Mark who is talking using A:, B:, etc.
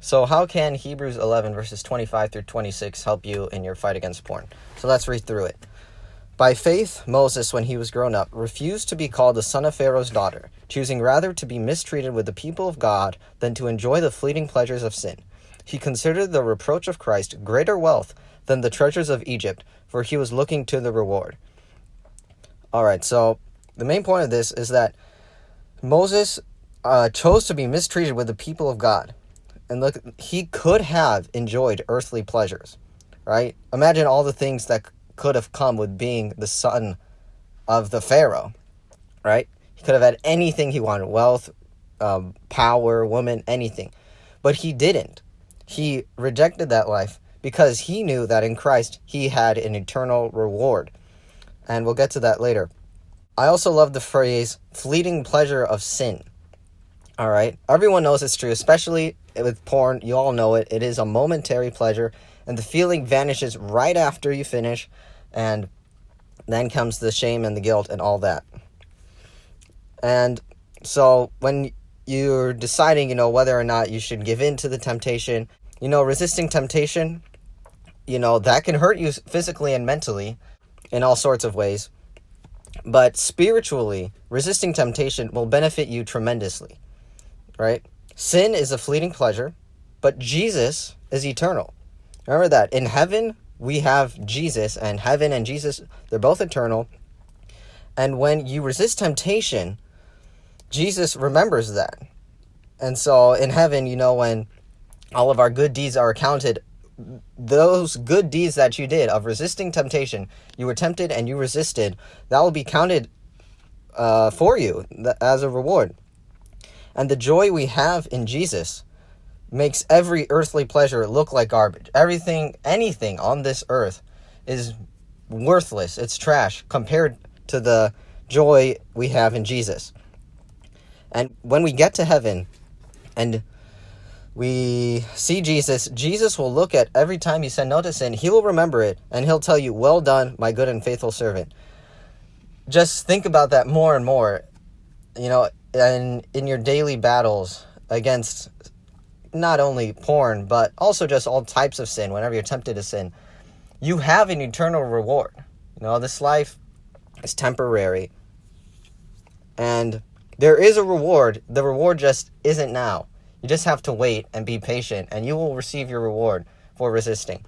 A: So how can Hebrews 11 verses 25 through 26 help you in your fight against porn? So let's read through it. By faith, Moses, when he was grown up, refused to be called the son of Pharaoh's daughter, choosing rather to be mistreated with the people of God than to enjoy the fleeting pleasures of sin. He considered the reproach of Christ greater wealth than the treasures of Egypt, for he was looking to the reward. All right, so the main point of this is that Moses chose to be mistreated with the people of God. And look, he could have enjoyed earthly pleasures, right? Imagine all the things that could have come with being the son of the Pharaoh, right? He could have had anything he wanted, wealth, power, woman, anything. But he didn't. He rejected that life because he knew that in Christ he had an eternal reward. And we'll get to that later. I also love the phrase, fleeting pleasure of sin. All right? Everyone knows it's true, especially with porn. You all know it. It is a momentary pleasure, and the feeling vanishes right after you finish, and then comes the shame and the guilt and all that. And so when you're deciding, whether or not you should give in to the temptation, resisting temptation, that can hurt you physically and mentally in all sorts of ways. But spiritually, resisting temptation will benefit you tremendously, right? Sin is a fleeting pleasure, but Jesus is eternal. Remember that. In heaven, we have Jesus, and heaven and Jesus, they're both eternal. And when you resist temptation, Jesus remembers that. And so in heaven, when all of our good deeds are accounted, those good deeds that you did of resisting temptation, you were tempted and you resisted, that will be counted for you as a reward. And the joy we have in Jesus makes every earthly pleasure look like garbage. Anything on this earth is worthless. It's trash compared to the joy we have in Jesus. And when we get to heaven and we see Jesus, Jesus will look at every time you said no to sin. He will remember it, and he'll tell you, well done, my good and faithful servant. Just think about that more and more, and in your daily battles against not only porn, but also just all types of sin. Whenever you're tempted to sin, you have an eternal reward. This life is temporary, and there is a reward. The reward just isn't now. You just have to wait and be patient, and you will receive your reward for resisting.